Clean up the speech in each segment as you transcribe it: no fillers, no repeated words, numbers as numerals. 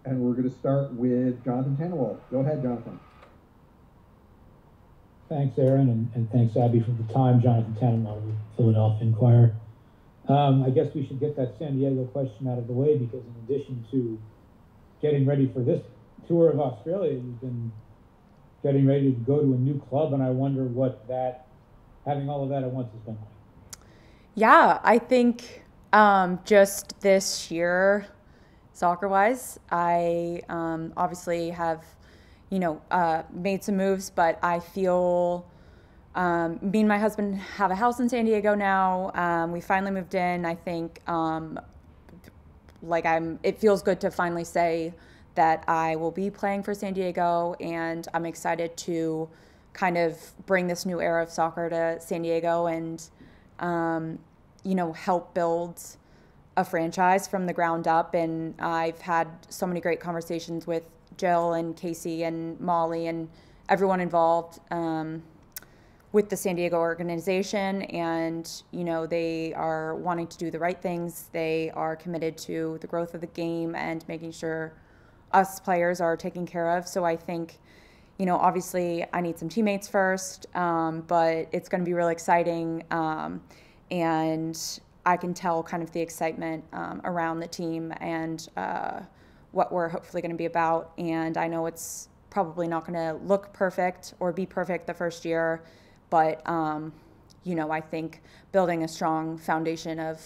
And we're going to start with Jonathan Tannewald. Go ahead, Jonathan. Thanks, Aaron, and thanks, Abby, for the time. Jonathan Tannenbaum with Philadelphia Inquirer. I guess we should get that San Diego question out of the way, because in addition to getting ready for this tour of Australia, you've been getting ready to go to a new club, and I wonder what having all of that at once has been like. Yeah, I think just this year, soccer-wise, I obviously have made some moves, but I feel me and my husband have a house in San Diego now. We finally moved in. I think it feels good to finally say that I will be playing for San Diego, and I'm excited to kind of bring this new era of soccer to San Diego and help build a franchise from the ground up. And I've had so many great conversations with Jill and Casey and Molly and everyone involved with the San Diego organization, and they are wanting to do the right things. They are committed to the growth of the game and making sure us players are taken care of. So I think obviously I need some teammates first, but it's going to be really exciting, and I can tell kind of the excitement around the team and what we're hopefully going to be about. And I know it's probably not going to look perfect or be perfect the first year, but I think building a strong foundation of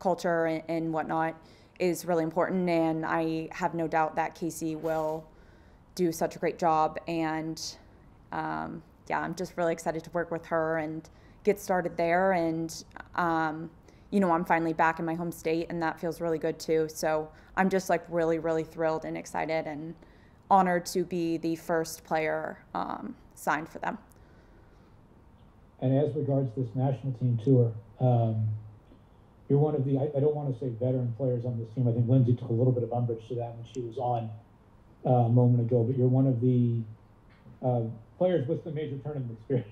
culture and whatnot is really important, and I have no doubt that Casey will do such a great job. And I'm just really excited to work with her and get started there. And I'm finally back in my home state, and that feels really good too. So I'm just really, really thrilled and excited and honored to be the first player signed for them. And as regards this national team tour, you're one of the, I don't want to say veteran players on this team. I think Lindsay took a little bit of umbrage to that when she was on a moment ago, but you're one of the players with the major tournament experience.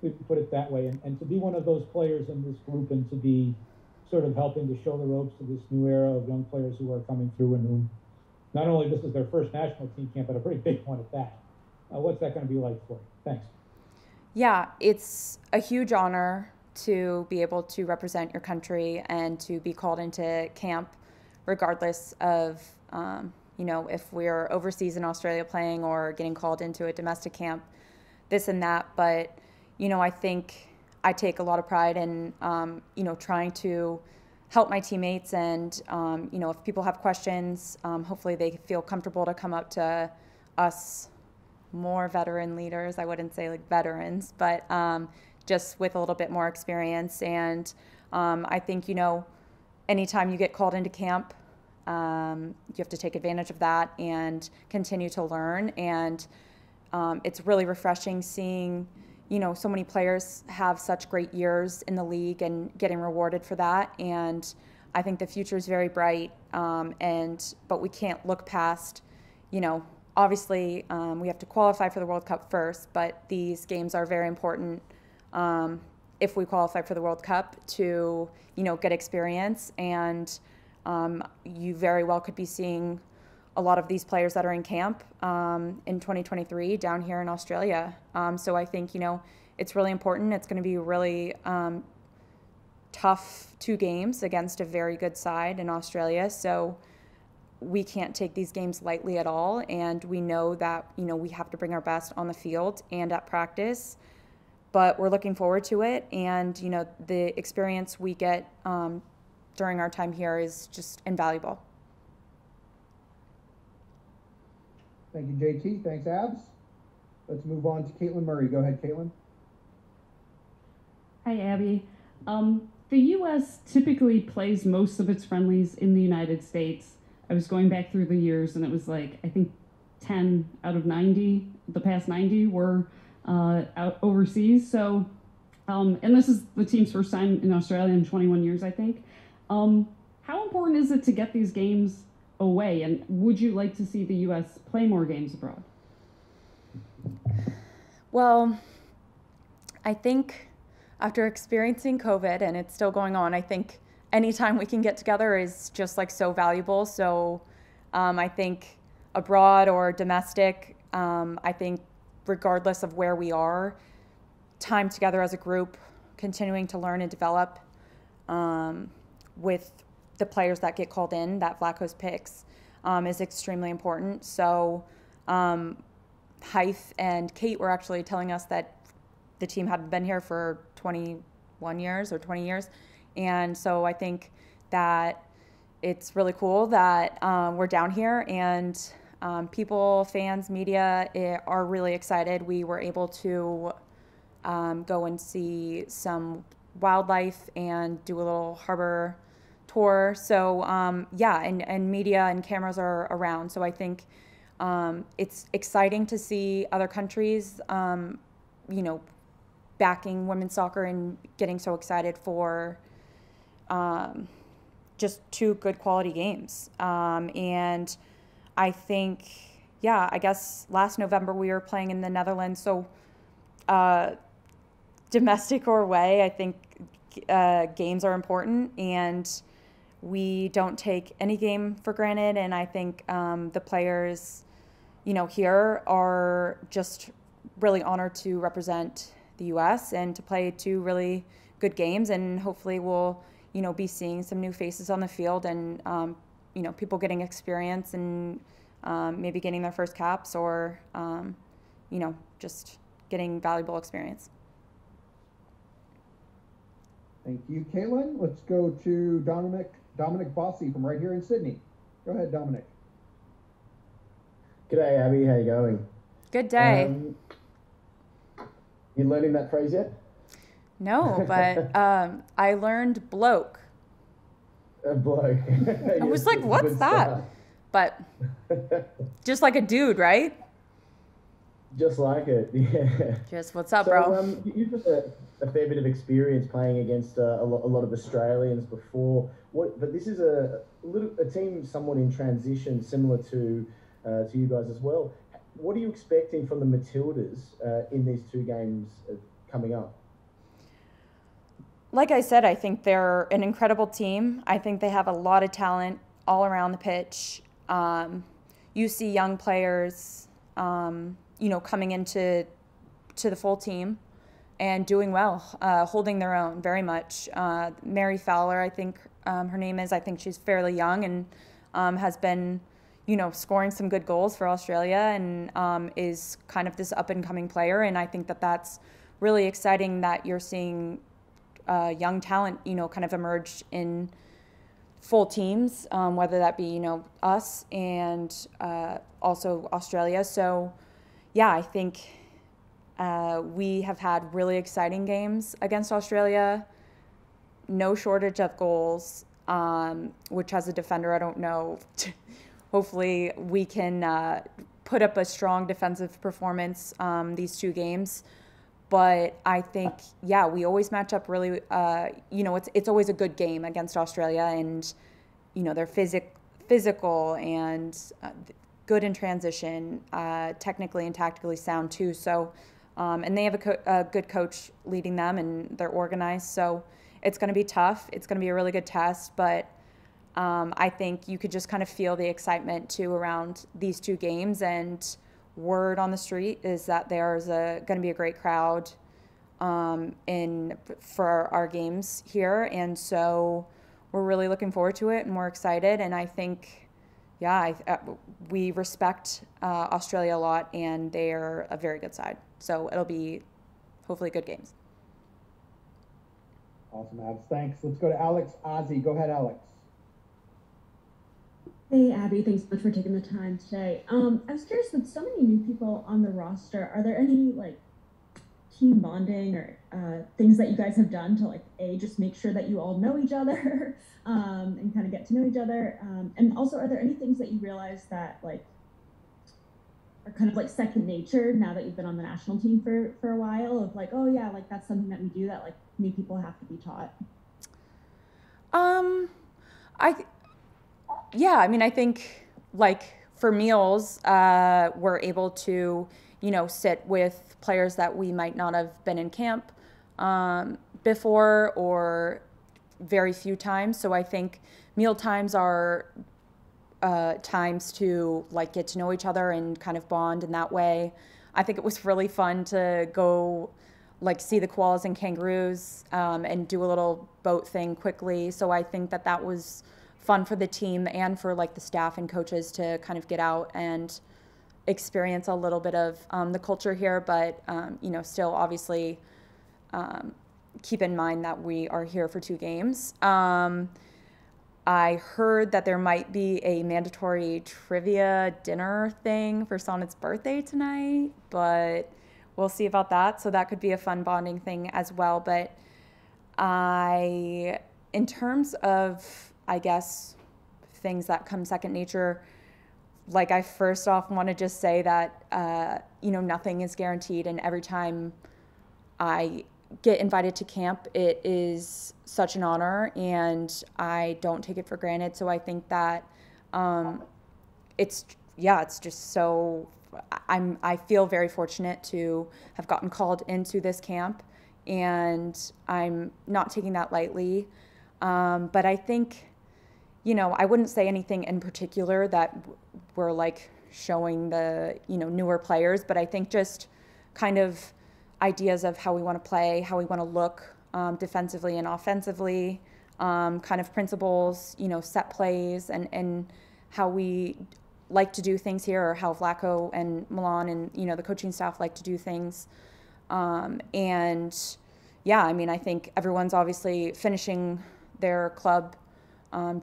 We put it that way. And to be one of those players in this group and to be sort of helping to show the ropes to this new era of young players who are coming through, and whom not only this is their first national team camp, but a pretty big one at that. What's that going to be like for you? Thanks. Yeah, it's a huge honor to be able to represent your country and to be called into camp, regardless of, if we're overseas in Australia playing or getting called into a domestic camp, this and that. But, I think I take a lot of pride in, trying to help my teammates. And, if people have questions, hopefully they feel comfortable to come up to us more veteran leaders. I wouldn't say veterans, but just with a little bit more experience. And I think, anytime you get called into camp, you have to take advantage of that and continue to learn. And it's really refreshing seeing, so many players have such great years in the league and getting rewarded for that. And I think the future is very bright. But we can't look past, obviously, we have to qualify for the World Cup first, but these games are very important if we qualify for the World Cup to, get experience. And you very well could be seeing a lot of these players that are in camp in 2023 down here in Australia. So I think, it's really important. It's going to be really tough 2 games against a very good side in Australia. So we can't take these games lightly at all, and we know that we have to bring our best on the field and at practice, but we're looking forward to it. And the experience we get during our time here is just invaluable. Thank you, JT. Thanks, Abs. Let's move on to Caitlin Murray. Go ahead, Caitlin. Hi, Abby. The U.S. typically plays most of its friendlies in the United States. I was going back through the years, and it was I think 10 out of 90, the past 90 were out overseas. So, and this is the team's first time in Australia in 21 years, I think. How important is it to get these games away, and would you like to see the U.S. play more games abroad? Well, I think after experiencing COVID, and it's still going on, I think anytime we can get together is just so valuable. So I think abroad or domestic, I think regardless of where we are, time together as a group, continuing to learn and develop with the players that get called in, that Vlachos picks, is extremely important. So Hythe and Kate were actually telling us that the team hadn't been here for 21 years or 20 years. And so I think that it's really cool that we're down here, and people, fans, media are really excited. We were able to go and see some wildlife and do a little harbor tour. So yeah, and media and cameras are around. So I think it's exciting to see other countries, you know, backing women's soccer and getting so excited for just two good quality games. And I think, yeah, I guess last November we were playing in the Netherlands. So domestic or away, I think games are important, and we don't take any game for granted. And I think the players, you know, here are just really honored to represent the U.S. and to play two really good games. And hopefully we'll, you know, be seeing some new faces on the field, and you know, people getting experience and maybe getting their first caps, or you know, just getting valuable experience. Thank you, Caitlin. Let's go to Dominic Bossy from right here in Sydney. Go ahead, Dominic. G'day, Abby. How you going? Good day. You learning that phrase yet? No, but I learned bloke. A bloke. I was like, what's that? But just like a dude, right? Just like it, yeah. Just what's up, so, bro? You've got a fair bit of experience playing against a lot of Australians before. But this is a team somewhat in transition, similar to you guys as well. What are you expecting from the Matildas in these two games coming up? Like I said, I think they're an incredible team. I think they have a lot of talent all around the pitch. You see young players, you know, coming into the full team and doing well, holding their own very much. Mary Fowler, I think her name is. I think she's fairly young and has been, you know, scoring some good goals for Australia, and is kind of this up-and-coming player. And I think that that's really exciting that you're seeing young talent, you know, kind of emerge in full teams, whether that be, you know, us and also Australia. So, yeah, I think we have had really exciting games against Australia. No shortage of goals, which as a defender, I don't know. Hopefully we can put up a strong defensive performance these two games. But I think, yeah, we always match up really, you know, it's always a good game against Australia, and, you know, they're physical and good in transition, technically and tactically sound too. So, and they have a good coach leading them, and they're organized. So it's going to be tough. It's going to be a really good test, but I think you could just kind of feel the excitement too around these two games, and word on the street is that there's going to be a great crowd for our games here, and so we're really looking forward to it, and we're excited. And I think, yeah, we respect Australia a lot, and they're a very good side, so it'll be hopefully good games. Awesome, Abs. Thanks. Let's go to Alex Ozzie. Go ahead, Alex. Hey, Abby, thanks so much for taking the time today. I was curious, with so many new people on the roster, are there any, like, team bonding or things that you guys have done to, like, just make sure that you all know each other and kind of get to know each other? And also, are there any things that you realize that, like, are kind of like second nature now that you've been on the national team for a while, of like, oh yeah, like that's something that we do that like new people have to be taught? Yeah, I mean, I think like for meals, we're able to, you know, sit with players that we might not have been in camp before, or very few times. So I think meal times are times to like get to know each other and kind of bond in that way. I think it was really fun to go like see the koalas and kangaroos and do a little boat thing quickly. So I think that that was fun for the team and for like the staff and coaches to kind of get out and experience a little bit of the culture here, but you know, still obviously keep in mind that we are here for 2 games. I heard that there might be a mandatory trivia dinner thing for Sonnet's birthday tonight, but we'll see about that. So that could be a fun bonding thing as well. But in terms of, I guess, things that come second nature, like I first off want to just say that, you know, nothing is guaranteed. And every time I get invited to camp, it is such an honor and I don't take it for granted. So I think that it's just so, I feel very fortunate to have gotten called into this camp and I'm not taking that lightly. But I think, you know, I wouldn't say anything in particular that we're like showing the, you know, newer players, but I think just kind of ideas of how we want to play, how we want to look defensively and offensively, kind of principles, you know, set plays and how we like to do things here, or how Vlatko and Milan and, you know, the coaching staff like to do things. And yeah, I mean, I think everyone's obviously finishing their club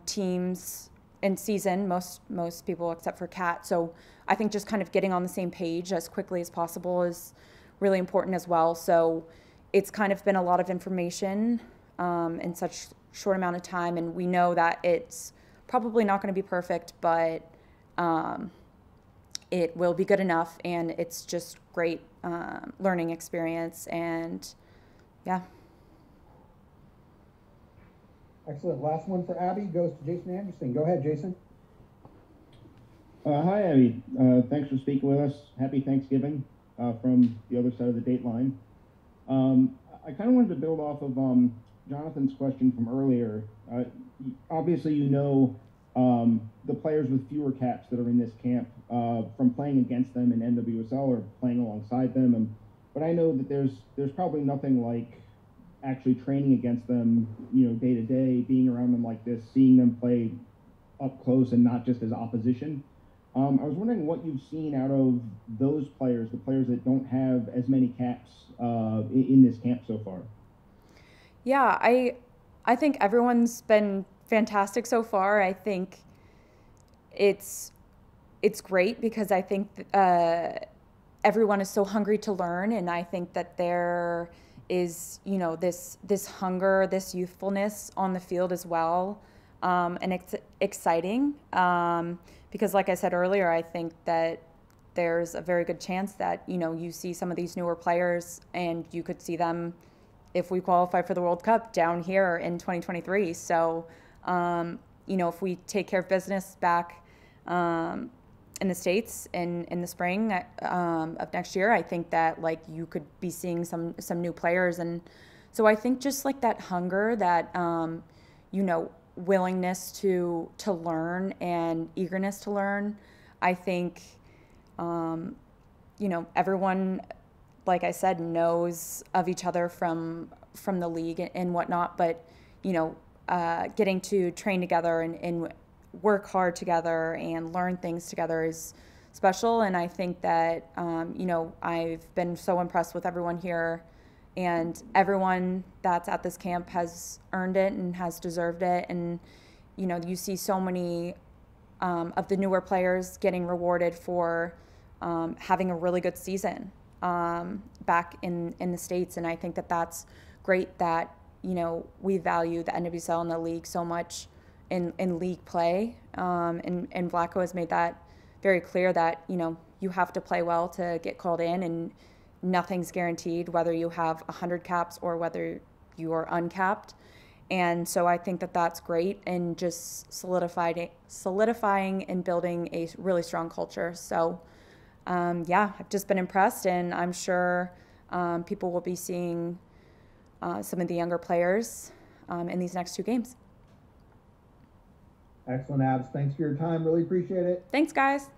teams in season, most people except for Kat. So I think just kind of getting on the same page as quickly as possible is really important as well. So it's kind of been a lot of information in such short amount of time, and we know that it's probably not going to be perfect, but it will be good enough, and it's just great learning experience. And yeah. Excellent. Last one for Abby goes to Jason Anderson. Go ahead, Jason. Hi, Abby. Thanks for speaking with us. Happy Thanksgiving from the other side of the date line. I kind of wanted to build off of Jonathan's question from earlier. Obviously, you know the players with fewer caps that are in this camp from playing against them in NWSL or playing alongside them. But I know that there's probably nothing like actually training against them, you know, day to day, being around them like this, seeing them play up close and not just as opposition. I was wondering what you've seen out of those players, the players that don't have as many caps in this camp so far. Yeah, I think everyone's been fantastic so far. I think it's great because I think everyone is so hungry to learn, and I think that there is, you know, this hunger, this youthfulness on the field as well, and it's exciting because, like I said earlier, I think that there's a very good chance that, you know, you see some of these newer players and you could see them, if we qualify for the World Cup, down here in 2023. So, you know, if we take care of business back in the States in the spring of next year, I think that like you could be seeing some new players. And so I think just like that hunger, that, you know, willingness to learn and eagerness to learn, I think, you know, everyone, like I said, knows of each other from the league and whatnot, but, you know, getting to train together and work hard together and learn things together is special. And I think that, you know, I've been so impressed with everyone here, and everyone that's at this camp has earned it and has deserved it. And, you know, you see so many of the newer players getting rewarded for having a really good season back in the States. And I think that that's great that, you know, we value the NWSL and the league so much in league play. And Vlatko has made that very clear that, you know, you have to play well to get called in, and nothing's guaranteed, whether you have 100 caps or whether you are uncapped. And so I think that that's great, and just solidifying and building a really strong culture. So yeah, I've just been impressed, and I'm sure people will be seeing some of the younger players in these next 2 games. Excellent, Abs. Thanks for your time. Really appreciate it. Thanks, guys.